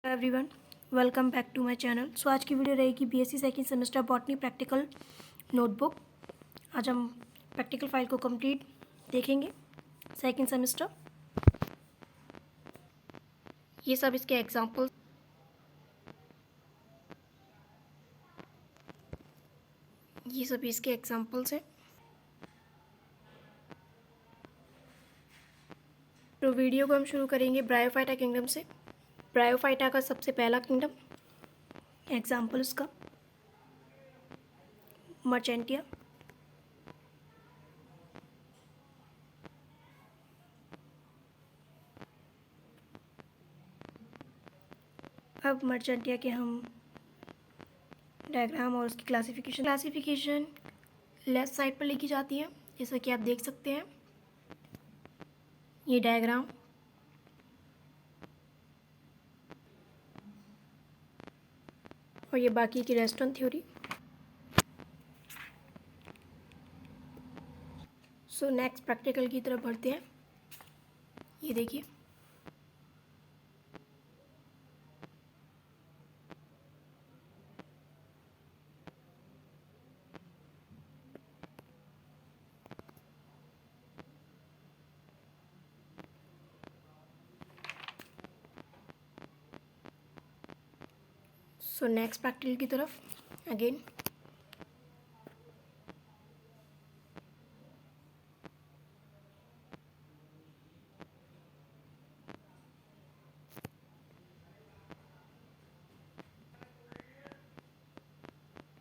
Everyone, welcome back to my channel. So आज की video रहेगी BSc second semester botany practical notebook. आज हम प्रैक्टिकल फाइल को कंप्लीट देखेंगे। सेकंड सेमेस्टर ये सब इसके एग्जांपल्स हैं। तो वीडियो को हम शुरू करेंगे ब्रायोफाइटा किंगडम से। ब्रायोफाइटा का सबसे पहला किंगडम, एग्जाम्पल उसका मर्चेंटिया। अब मर्चेंटिया के हम डायग्राम और उसकी क्लासिफिकेशन लेफ्ट साइड पर लिखी जाती है, जैसा कि आप देख सकते हैं। ये डायग्राम और ये बाकी की restaurant theory. So next practical की तरफ बढ़ते हैं। ये देखिए, सो नेक्स्ट प्रैक्टिकल की तरफ अगेन।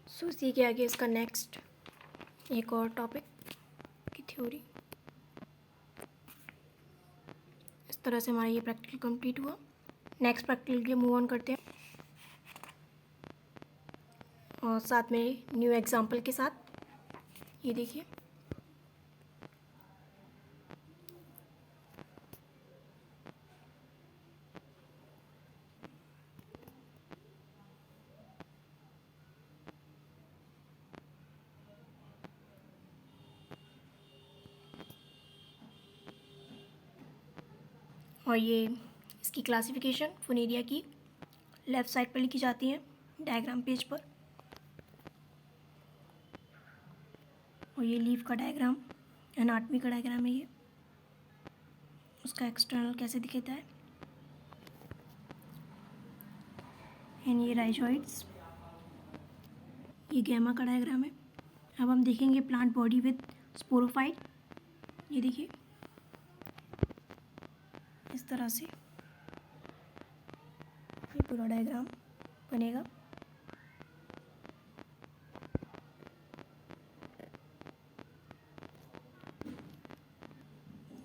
सो इसी के आगे इसका नेक्स्ट एक और टॉपिक की थ्योरी। इस तरह से हमारा ये प्रैक्टिकल कंप्लीट हुआ। नेक्स्ट प्रैक्टिकल के मूव ऑन करते हैं और साथ में न्यू एग्जांपल के साथ। ये देखिए, और ये इसकी क्लासिफिकेशन फुनेरिया की लेफ़्ट साइड पर लिखी जाती है डायग्राम पेज पर। और ये लीफ का डायग्राम, एनाटमी का डायग्राम है। ये उसका एक्सटर्नल कैसे दिखता है। एंड ये राइजोइड्स, ये गैमा का डायग्राम है। अब हम देखेंगे प्लांट बॉडी विद स्पोरोफाइट। ये देखिए, इस तरह से ये पूरा डायग्राम बनेगा।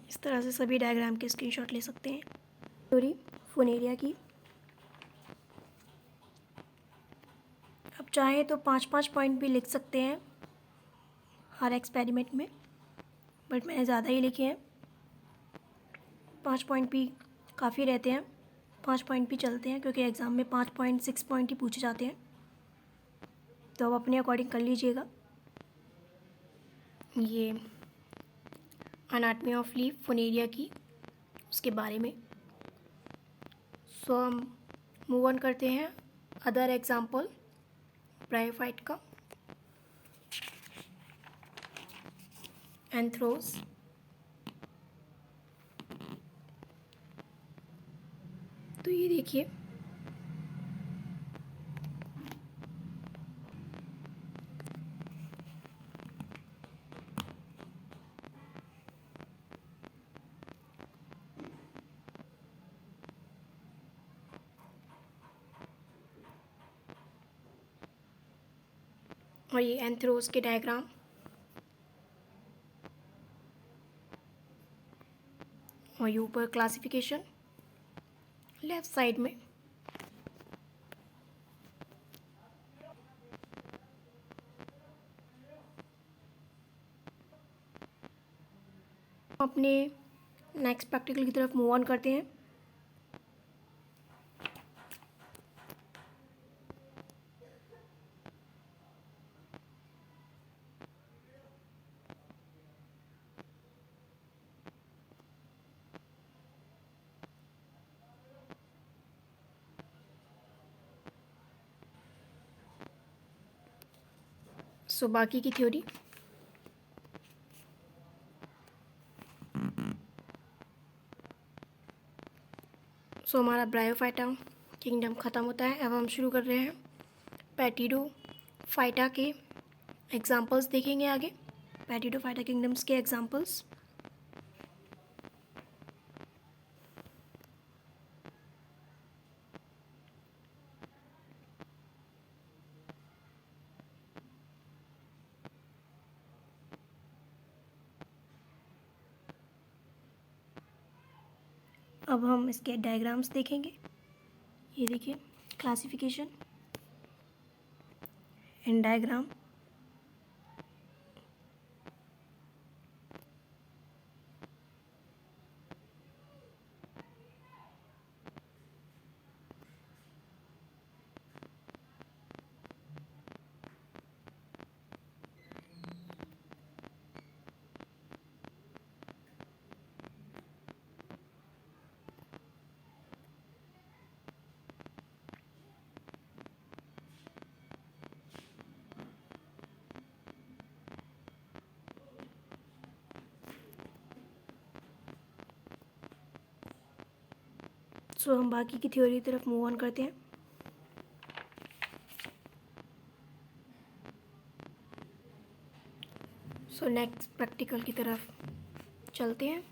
इस तरह से सभी डायग्राम के स्क्रीनशॉट ले सकते हैं। थ्योरी फुनेरिया की। अब चाहे तो 5-5 पॉइंट भी लिख सकते हैं हर एक्सपेरिमेंट में, बट मैंने ज़्यादा ही लिखे हैं। 5 पॉइंट भी काफ़ी रहते हैं, 5 पॉइंट भी चलते हैं, क्योंकि एग्ज़ाम में 5 पॉइंट 6 पॉइंट ही पूछे जाते हैं। तो आप अपने अकॉर्डिंग कर लीजिएगा। ये अनाटमी ऑफ लीफ फुनेरिया की, उसके बारे में। सो हम मूव ऑन करते हैं अदर एग्जाम्पल ब्रायोफाइट का। एंथ्रोस, तो ये देखिए, और ये एंथ्रोस के डायग्राम। और ये ऊपर क्लासिफिकेशन लेफ्ट साइड में। अपने नेक्स्ट प्रैक्टिकल की तरफ मूव ऑन करते हैं। सो बाकी की थ्योरी, सो हमारा ब्रायोफाइटा किंगडम ख़त्म होता है। अब हम शुरू कर रहे हैं पैटिडोफाइटा के एग्जांपल्स देखेंगे आगे, पैटिडोफाइटा किंगडम्स के एग्जांपल्स। अब हम इसके डायग्राम्स देखेंगे। ये देखिए क्लासिफिकेशन एंड डायग्राम। सो हम बाकी की थ्योरी की तरफ मूव ऑन करते हैं। सो नेक्स्ट प्रैक्टिकल की तरफ चलते हैं।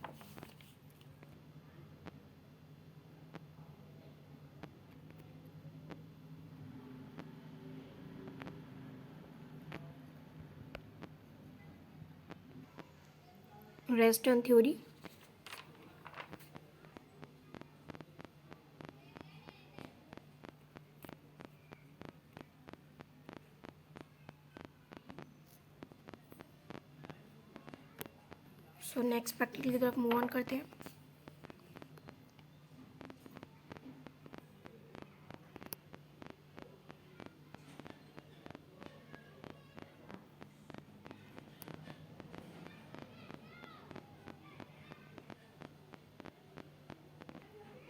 Rest on theory. So next practical की तरफ मूव ऑन करते हैं।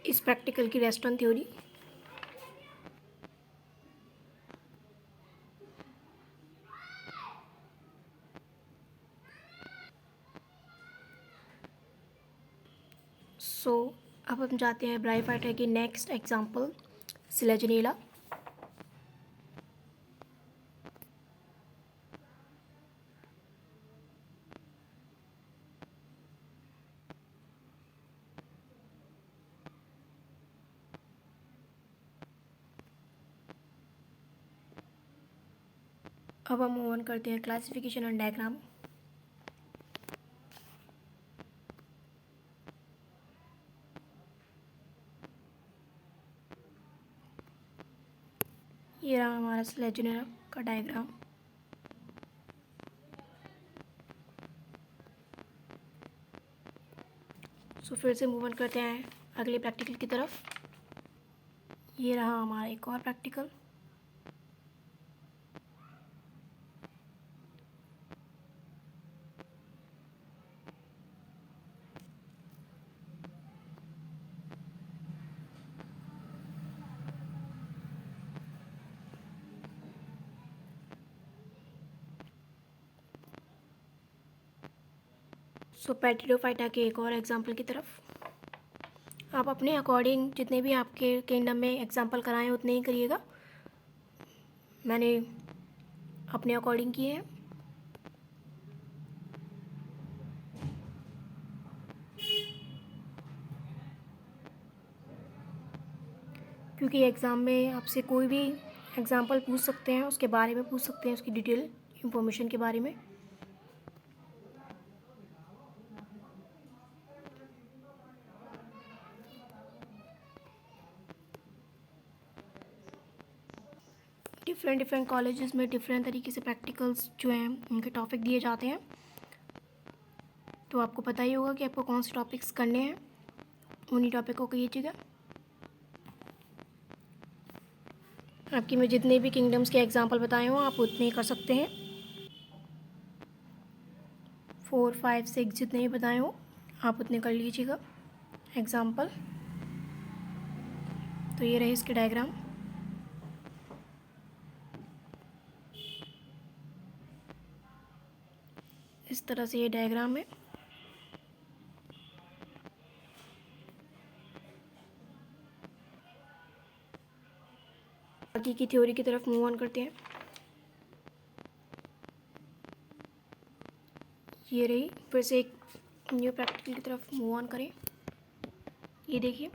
इस प्रैक्टिकल की रेस्ट ऑन थ्योरी। सो अब हम जाते हैं ब्रायोफाइटा की नेक्स्ट एग्जांपल, सिलेजनेला। अब हम मूव ऑन करते हैं क्लासिफिकेशन एंड डायग्राम। ये रहा हमारा सिलेजनेला का डायग्राम। सो फिर से मूव ऑन करते हैं अगले प्रैक्टिकल की तरफ। ये रहा हमारा एक और प्रैक्टिकल। सो पैटिडोफाइटा के एक और एग्जांपल की तरफ। आप अपने अकॉर्डिंग जितने भी आपके किंगडम में एग्जांपल कराएं उतने ही करिएगा। मैंने अपने अकॉर्डिंग किए हैं। क्योंकि एग्ज़ाम में आपसे कोई भी एग्जांपल पूछ सकते हैं, उसके बारे में पूछ सकते हैं, उसकी डिटेल इंफॉर्मेशन के बारे में। डिफरेंट कॉलेजेस में डिफरेंट तरीके से प्रैक्टिकल्स जो हैं उनके टॉपिक दिए जाते हैं। तो आपको पता ही होगा कि आपको कौन से टॉपिक्स करने हैं, उन्हीं टॉपिक को कीजिएगा। आपकी मैं जितने भी किंगडम्स के एग्जांपल बताए हों आप उतने ही कर सकते हैं। 4, 5, 6 जितने भी बताए हों आप उतने कर लीजिएगा एग्जांपल। तो ये रहे इसके डायग्राम। इस तरह से ये डायग्राम है। बाकी की थ्योरी की तरफ मूव ऑन करते हैं। ये रही, फिर से एक न्यू प्रैक्टिकल की तरफ मूव ऑन करें। ये देखिए,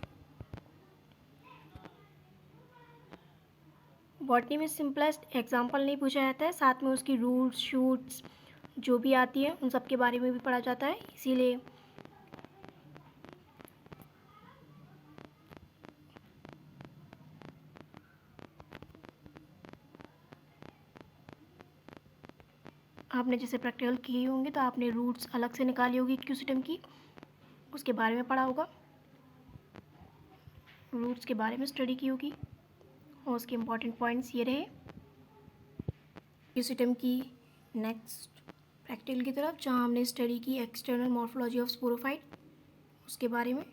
बॉटनी में सिंपलेस्ट एग्जाम्पल नहीं पूछा जाता है, साथ में उसकी रूट्स शूट्स जो भी आती है उन सब के बारे में भी पढ़ा जाता है, इसीलिए आपने जैसे प्रैक्टिकल किए होंगे तो आपने रूट्स अलग से निकाली होगी क्यूसिटम की, उसके बारे में पढ़ा होगा, रूट्स के बारे में स्टडी की होगी और उसके इम्पॉर्टेंट पॉइंट्स ये रहे। क्यूसिटम की नेक्स्ट प्रैक्टिकल की तरफ, जहाँ हमने स्टडी की एक्सटर्नल मॉर्फोलॉजी ऑफ स्पोरोफाइट, उसके बारे में।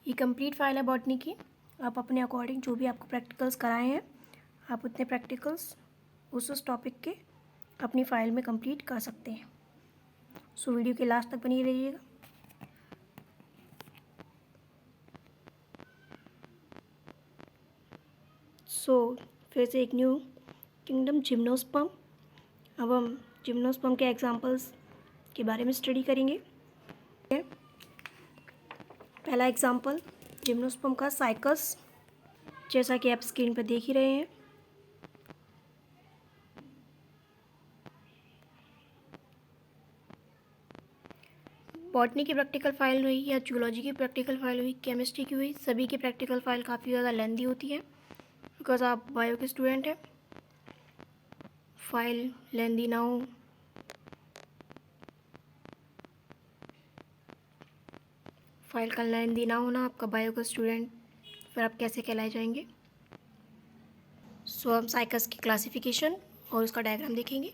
ये कंप्लीट फाइल है बॉटनी की। आप अपने अकॉर्डिंग जो भी आपको प्रैक्टिकल्स कराए हैं, आप उतने प्रैक्टिकल्स उस टॉपिक के अपनी फ़ाइल में कंप्लीट कर सकते हैं। सो वीडियो के लास्ट तक बनी रहिएगा। सो फिर से एक न्यू किंगडम, जिम्नोस्पर्म। अब हम जिम्नोस्पर्म के एग्जांपल्स के बारे में स्टडी करेंगे। पहला एग्जांपल जिम्नोस्पर्म का साइकस, जैसा कि आप स्क्रीन पर देख ही रहे हैं। बॉटनी की प्रैक्टिकल फाइल हुई या जूलॉजी की प्रैक्टिकल फाइल हुई, केमिस्ट्री की हुई, सभी की प्रैक्टिकल फाइल काफ़ी ज़्यादा लेंदी होती है, बिकॉज आप बायो के स्टूडेंट हैं। फाइल लेंदी ना हो, फाइल का लेंदी ना होना आपका बायो का स्टूडेंट, फिर आप कैसे कहलाए जाएंगे। सो हम साइकस की क्लासिफिकेशन और उसका डायग्राम देखेंगे।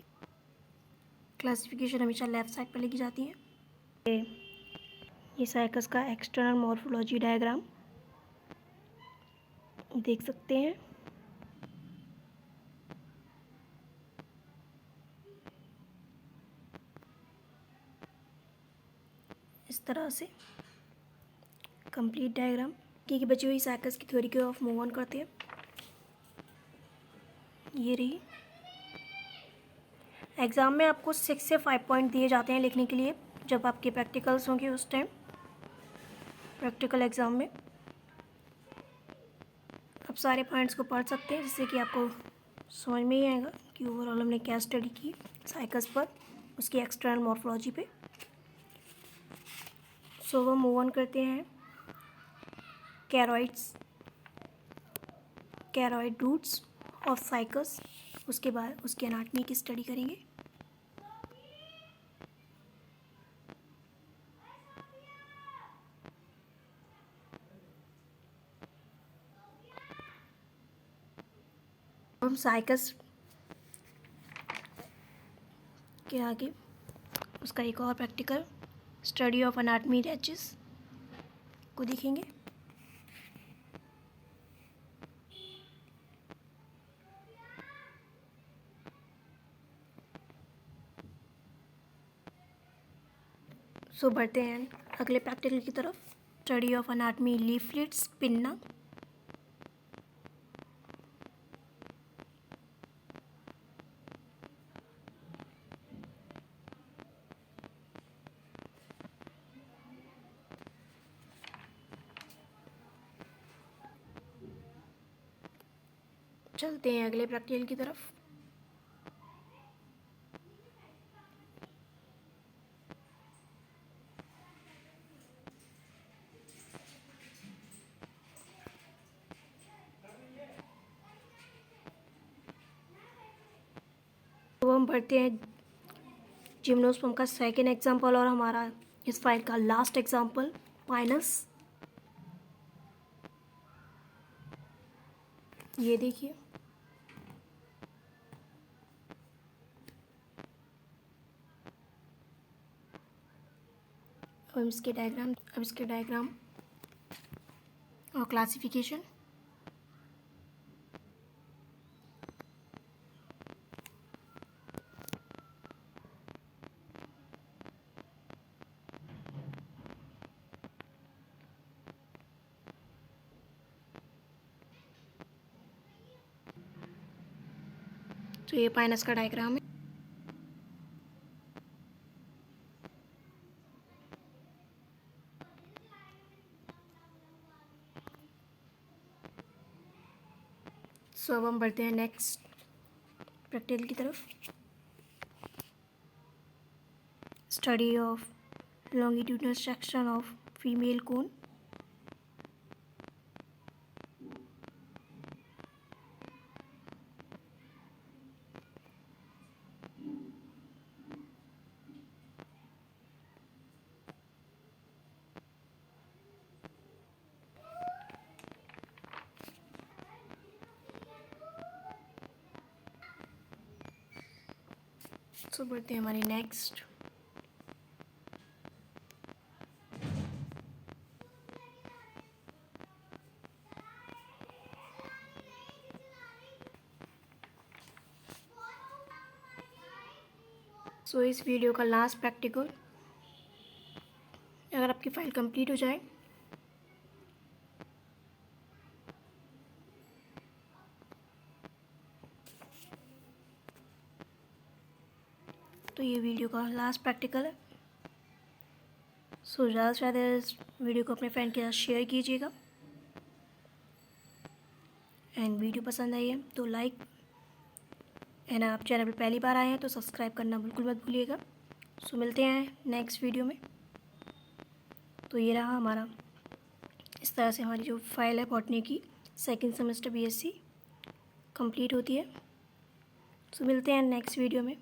क्लासिफिकेशन हमेशा लेफ़्ट साइड पर लिखी जाती है। ये साइकस का एक्सटर्नल मॉर्फोलॉजी डायग्राम देख सकते हैं। इस तरह से कंप्लीट डायग्राम की बची हुई साइकस की थ्योरी की ओर मूव ऑन करते हैं। ये रही। एग्ज़ाम में आपको 6 से 5 पॉइंट दिए जाते हैं लिखने के लिए, जब आपके प्रैक्टिकल्स होंगे उस टाइम। प्रैक्टिकल एग्ज़ाम में आप सारे पॉइंट्स को पढ़ सकते हैं, जिससे कि आपको समझ में ही आएगा कि ओवरऑल हमने क्या स्टडी की साइकस पर, उसकी एक्सटर्नल मॉर्फोलॉजी पे। सो वो मूव ऑन करते हैं कैरॉइड्स, कैरॉइड रूट्स ऑफ साइकस, उसके बाद उसकी एनाटमी की स्टडी करेंगे। हम साइकस के आगे उसका एक और प्रैक्टिकल स्टडी ऑफ एनाटमी रैचेस को देखेंगे। सो बढ़ते हैं अगले प्रैक्टिकल की तरफ, study of anatomy leaflets, pinna. चलते हैं अगले प्रैक्टिकल की तरफ। तो हम पढ़ते हैं जिम्नोस्पर्म का सेकेंड एग्जाम्पल और हमारा इस फाइल का लास्ट एग्जाम्पल पाइनस। ये देखिए, अब इसके डायग्राम और क्लासिफिकेशन। तो ये पाइनस का डायग्राम है। सो अब हम बढ़ते हैं नेक्स्ट प्रैक्टिकल की तरफ। Study of longitudinal section of female cone. So बढ़ते हैं हमारे नेक्स्ट। सो इस वीडियो का लास्ट प्रैक्टिकल, अगर आपकी फ़ाइल कंप्लीट हो जाए तो ये वीडियो का लास्ट प्रैक्टिकल है। सो ज़्यादा से ज़्यादा इस वीडियो को अपने फ्रेंड के साथ शेयर कीजिएगा। एंड वीडियो पसंद आई है तो लाइक, एंड आप चैनल पर पहली बार आए हैं तो सब्सक्राइब करना बिल्कुल मत भूलिएगा। सो मिलते हैं नेक्स्ट वीडियो में। तो ये रहा हमारा, इस तरह से हमारी जो फाइल है बॉटनी की सेकंड सेमेस्टर बीएससी कंप्लीट होती है। सो मिलते हैं नेक्स्ट वीडियो में।